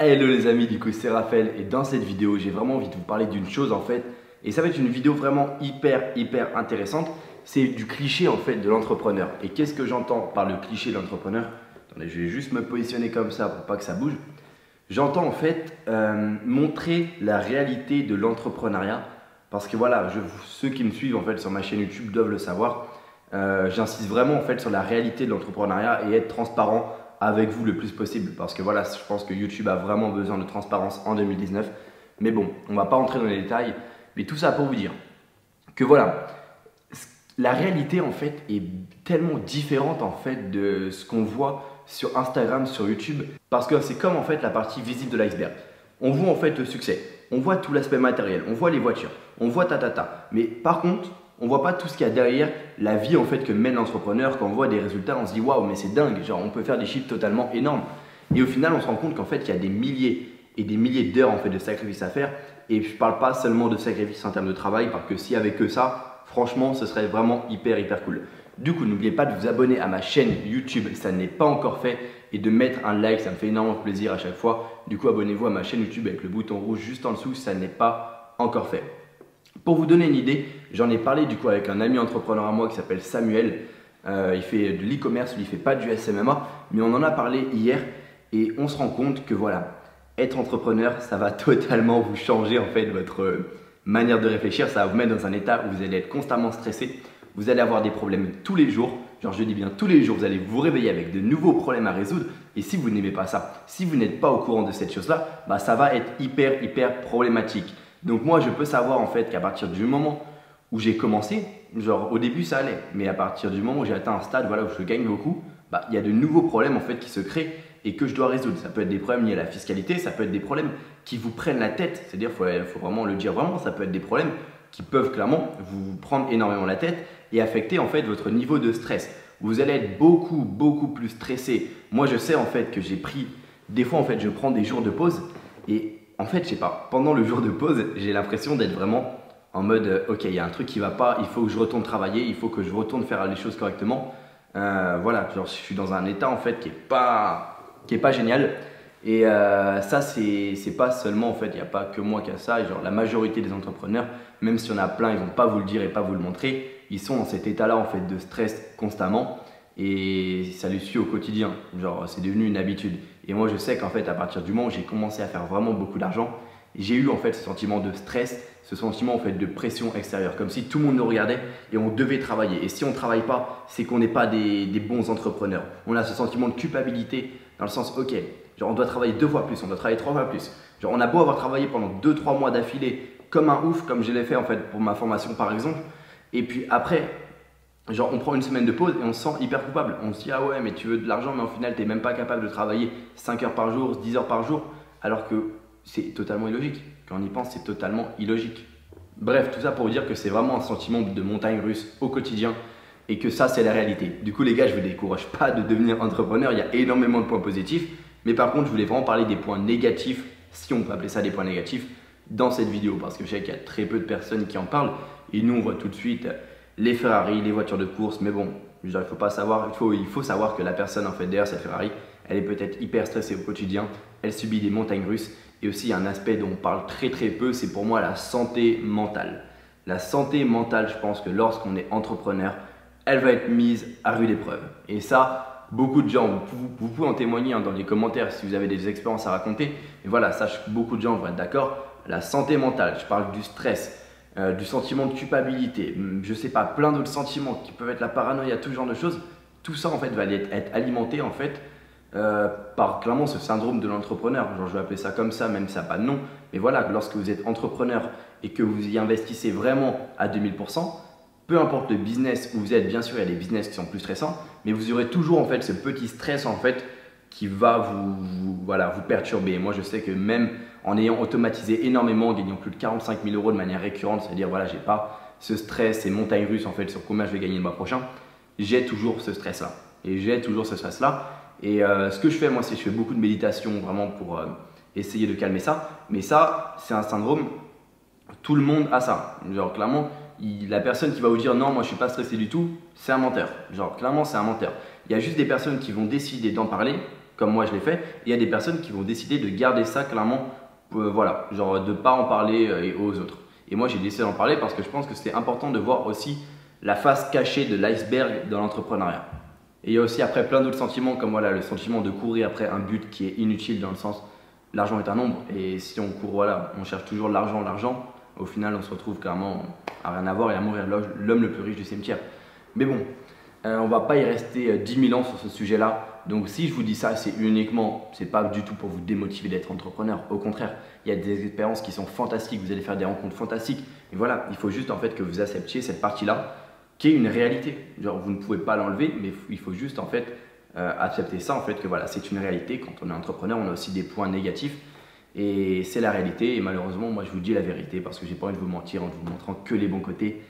Hello les amis, du coup c'est Raphaël et dans cette vidéo j'ai vraiment envie de vous parler d'une chose en fait et ça va être une vidéo vraiment hyper intéressante. C'est du cliché en fait de l'entrepreneur. Et qu'est-ce que j'entends par le cliché de l'entrepreneur? Attendez, je vais juste me positionner comme ça pour pas que ça bouge. J'entends en fait montrer la réalité de l'entrepreneuriat parce que voilà, ceux qui me suivent en fait sur ma chaîne YouTube doivent le savoir. J'insiste vraiment en fait sur la réalité de l'entrepreneuriat et être transparent avec vous le plus possible parce que voilà, je pense que YouTube a vraiment besoin de transparence en 2019. Mais bon, on va pas rentrer dans les détails, mais tout ça pour vous dire que voilà, la réalité en fait est tellement différente en fait de ce qu'on voit sur Instagram, sur YouTube, parce que c'est comme en fait la partie visible de l'iceberg. On voit en fait le succès, on voit tout l'aspect matériel, on voit les voitures, on voit mais par contre, on voit pas tout ce qu'il y a derrière la vie en fait que mène l'entrepreneur. Quand on voit des résultats, on se dit waouh, mais c'est dingue, genre on peut faire des chiffres totalement énormes. Et au final, on se rend compte qu'en fait, il y a des milliers et des milliers d'heures en fait de sacrifices à faire. Et je parle pas seulement de sacrifices en termes de travail, parce que s'il y avait que ça, franchement, ce serait vraiment hyper cool. Du coup, n'oubliez pas de vous abonner à ma chaîne YouTube si ça n'est pas encore fait et de mettre un like, ça me fait énormément plaisir à chaque fois. Du coup, abonnez-vous à ma chaîne YouTube avec le bouton rouge juste en dessous si ça n'est pas encore fait. Pour vous donner une idée, j'en ai parlé du coup avec un ami entrepreneur à moi qui s'appelle Samuel. Il fait de l'e-commerce, lui il fait pas du SMMA, mais on en a parlé hier et on se rend compte que voilà, être entrepreneur, ça va totalement vous changer en fait votre manière de réfléchir. Ça va vous mettre dans un état où vous allez être constamment stressé, vous allez avoir des problèmes tous les jours. Genre je dis bien tous les jours, vous allez vous réveiller avec de nouveaux problèmes à résoudre. Et si vous n'aimez pas ça, si vous n'êtes pas au courant de cette chose-là, bah ça va être hyper problématique. Donc moi je peux savoir en fait qu'à partir du moment où j'ai commencé, genre au début ça allait, mais à partir du moment où j'ai atteint un stade voilà, où je gagne beaucoup, bah, il y a de nouveaux problèmes en fait qui se créent et que je dois résoudre. Ça peut être des problèmes liés à la fiscalité, ça peut être des problèmes qui vous prennent la tête, c'est-à-dire faut vraiment le dire vraiment, ça peut être des problèmes qui peuvent clairement vous prendre énormément la tête et affecter en fait votre niveau de stress. Vous allez être beaucoup plus stressé. Moi je sais en fait que j'ai pris, des fois en fait je prends des jours de pause et en fait je sais pas, pendant le jour de pause j'ai l'impression d'être vraiment en mode ok, il y a un truc qui va pas, il faut que je retourne travailler, il faut que je retourne faire les choses correctement. Voilà, genre, je suis dans un état en fait qui est pas génial. Et ça, c'est pas seulement en fait, il n'y a pas que moi qui a ça. Et genre, la majorité des entrepreneurs, même si on a plein, ils vont pas vous le dire et pas vous le montrer. Ils sont dans cet état-là en fait de stress constamment et ça les suit au quotidien. Genre, c'est devenu une habitude. Et moi, je sais qu'en fait, à partir du moment où j'ai commencé à faire vraiment beaucoup d'argent, j'ai eu en fait ce sentiment de stress, ce sentiment en fait de pression extérieure, comme si tout le monde nous regardait et on devait travailler. Et si on ne travaille pas, c'est qu'on n'est pas des bons entrepreneurs. On a ce sentiment de culpabilité dans le sens, ok, genre on doit travailler 2 fois plus, on doit travailler 3 fois plus. Genre on a beau avoir travaillé pendant 2-3 mois d'affilée comme un ouf, comme je l'ai fait en fait pour ma formation par exemple, et puis après, genre on prend une semaine de pause et on se sent hyper coupable. On se dit ah ouais mais tu veux de l'argent mais au final tu n'es même pas capable de travailler 5 heures par jour, 10 heures par jour, alors que c'est totalement illogique. Quand on y pense, c'est totalement illogique. Bref, tout ça pour vous dire que c'est vraiment un sentiment de montagne russe au quotidien et que ça, c'est la réalité. Du coup, les gars, je ne vous décourage pas de devenir entrepreneur. Il y a énormément de points positifs. Mais par contre, je voulais vraiment parler des points négatifs, si on peut appeler ça des points négatifs, dans cette vidéo. Parce que je sais qu'il y a très peu de personnes qui en parlent. Et nous, on voit tout de suite les Ferrari, les voitures de course. Mais bon, il faut savoir que la personne en fait derrière cette Ferrari, elle est peut-être hyper stressée au quotidien. Elle subit des montagnes russes. Et aussi, il y a un aspect dont on parle très peu, c'est pour moi la santé mentale. La santé mentale, je pense que lorsqu'on est entrepreneur, elle va être mise à rude épreuve. Et ça, beaucoup de gens, vous pouvez en témoigner dans les commentaires si vous avez des expériences à raconter. Mais voilà, sache que beaucoup de gens vont être d'accord. La santé mentale, je parle du stress, du sentiment de culpabilité, je sais pas, plein d'autres sentiments qui peuvent être la paranoïa, tout ce genre de choses. Tout ça en fait va être alimenté en fait par clairement ce syndrome de l'entrepreneur. Genre, je vais appeler ça comme ça, même si ça n'a pas de nom. Mais voilà, lorsque vous êtes entrepreneur et que vous y investissez vraiment à 2000%, peu importe le business où vous êtes, bien sûr, il y a des business qui sont plus stressants, mais vous aurez toujours en fait ce petit stress en fait qui va voilà, vous perturber. Moi, je sais que même en ayant automatisé énormément, en gagnant plus de 45 000 € de manière récurrente, c'est-à-dire voilà, j'ai pas ce stress, ces montagnes russes en fait sur combien je vais gagner le mois prochain, j'ai toujours ce stress-là. Et j'ai toujours ce stress-là. Et ce que je fais, moi, c'est que je fais beaucoup de méditation vraiment pour essayer de calmer ça. Mais ça, c'est un syndrome, tout le monde a ça. Genre, clairement, la personne qui va vous dire non, moi, je ne suis pas stressé du tout, c'est un menteur. Genre, clairement, c'est un menteur. Il y a juste des personnes qui vont décider d'en parler comme moi je l'ai fait. Et il y a des personnes qui vont décider de garder ça clairement, voilà, genre de ne pas en parler aux autres. Et moi j'ai décidé d'en parler parce que je pense que c'est important de voir aussi la face cachée de l'iceberg dans l'entrepreneuriat. Et il y a aussi après plein d'autres sentiments comme voilà, le sentiment de courir après un but qui est inutile dans le sens l'argent est un nombre et si on court, voilà, on cherche toujours l'argent, au final on se retrouve clairement à rien avoir et à mourir l'homme le plus riche du cimetière. Mais bon, on va pas y rester 10 000 ans sur ce sujet-là. Donc si je vous dis ça, c'est pas du tout pour vous démotiver d'être entrepreneur. Au contraire, il y a des expériences qui sont fantastiques, vous allez faire des rencontres fantastiques. Et voilà, il faut juste en fait que vous acceptiez cette partie-là qui est une réalité. Genre vous ne pouvez pas l'enlever, mais il faut juste en fait accepter ça en fait que voilà, c'est une réalité. Quand on est entrepreneur, on a aussi des points négatifs et c'est la réalité. Et malheureusement, moi je vous dis la vérité parce que j'ai pas envie de vous mentir en vous montrant que les bons côtés.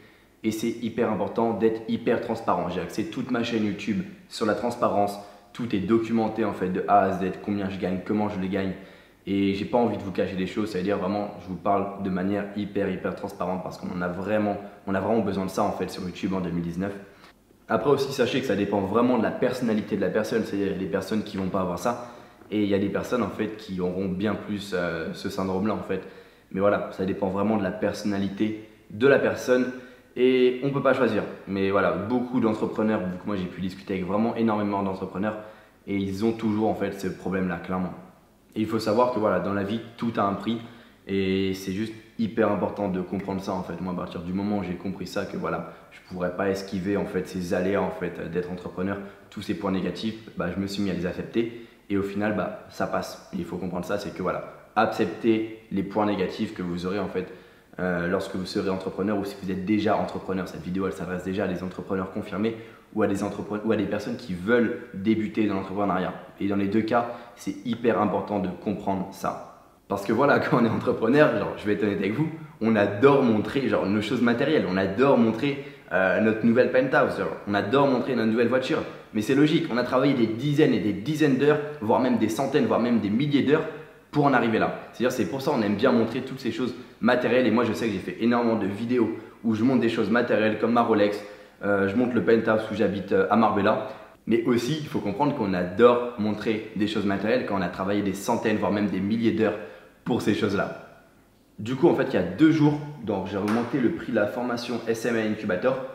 Et c'est hyper important d'être hyper transparent. J'ai axé toute ma chaîne YouTube sur la transparence. Tout est documenté en fait de A à Z, combien je gagne, comment je les gagne. Et j'ai pas envie de vous cacher des choses, ça veut dire vraiment, je vous parle de manière hyper transparente parce qu'on a vraiment besoin de ça en fait sur YouTube en 2019. Après aussi, sachez que ça dépend vraiment de la personnalité de la personne, c'est-à-dire il y a des personnes qui vont pas avoir ça et il y a des personnes en fait qui auront bien plus ce syndrome-là en fait. Mais voilà, ça dépend vraiment de la personnalité de la personne. Et on ne peut pas choisir, mais voilà, beaucoup d'entrepreneurs, moi j'ai pu discuter avec vraiment énormément d'entrepreneurs et ils ont toujours en fait ce problème-là, clairement. Et il faut savoir que voilà, dans la vie, tout a un prix et c'est juste hyper important de comprendre ça en fait. Moi, à partir du moment où j'ai compris ça, que voilà, je ne pourrais pas esquiver en fait ces aléas en fait d'être entrepreneur, tous ces points négatifs, bah, je me suis mis à les accepter et au final, bah, ça passe. Et il faut comprendre ça, c'est que voilà, accepter les points négatifs que vous aurez en fait lorsque vous serez entrepreneur ou si vous êtes déjà entrepreneur. Cette vidéo elle s'adresse déjà à des entrepreneurs confirmés ou à des personnes qui veulent débuter dans l'entrepreneuriat. Et dans les deux cas, c'est hyper important de comprendre ça. Parce que voilà, quand on est entrepreneur, genre, je vais être honnête avec vous, on adore montrer genre, nos choses matérielles, on adore montrer notre nouvelle penthouse, genre, on adore montrer notre nouvelle voiture. Mais c'est logique, on a travaillé des dizaines et des dizaines d'heures, voire même des centaines, voire même des milliers d'heures pour en arriver là. C'est-à-dire c'est pour ça qu'on aime bien montrer toutes ces choses matérielles et moi je sais que j'ai fait énormément de vidéos où je montre des choses matérielles comme ma Rolex, je montre le penthouse où j'habite à Marbella, mais aussi il faut comprendre qu'on adore montrer des choses matérielles quand on a travaillé des centaines voire même des milliers d'heures pour ces choses-là. Du coup en fait il y a 2 jours, donc j'ai augmenté le prix de la formation SMA Incubator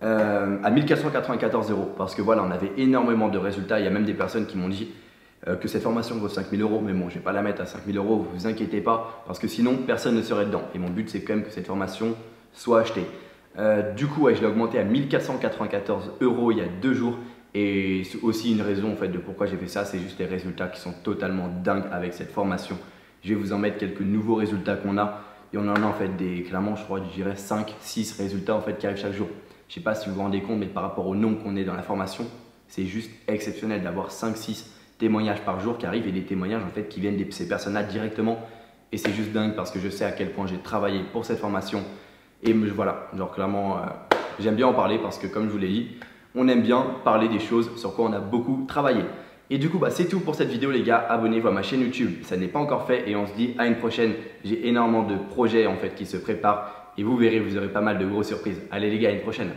à 1494 € parce que voilà on avait énormément de résultats, il y a même des personnes qui m'ont dit que cette formation vaut 5 000 €, mais bon, je ne vais pas la mettre à 5 000 €, vous vous inquiétez pas, parce que sinon, personne ne serait dedans. Et mon but, c'est quand même que cette formation soit achetée. Du coup, ouais, je l'ai augmenté à 1494 € il y a 2 jours. Et c'est aussi une raison en fait, de pourquoi j'ai fait ça, c'est juste les résultats qui sont totalement dingues avec cette formation. Je vais vous en mettre quelques nouveaux résultats qu'on a. Et on en a en fait clairement, je crois, je dirais 5, 6 résultats en fait, qui arrivent chaque jour. Je ne sais pas si vous vous rendez compte, mais par rapport au nombre qu'on est dans la formation, c'est juste exceptionnel d'avoir 5, 6 témoignages par jour qui arrivent et des témoignages en fait qui viennent de ces personnes-là directement et c'est juste dingue parce que je sais à quel point j'ai travaillé pour cette formation et voilà, genre clairement j'aime bien en parler parce que comme je vous l'ai dit, on aime bien parler des choses sur quoi on a beaucoup travaillé. Et du coup bah, c'est tout pour cette vidéo les gars, abonnez-vous à ma chaîne YouTube, ça n'est pas encore fait et on se dit à une prochaine. J'ai énormément de projets en fait qui se préparent et vous verrez, vous aurez pas mal de grosses surprises. Allez les gars, à une prochaine.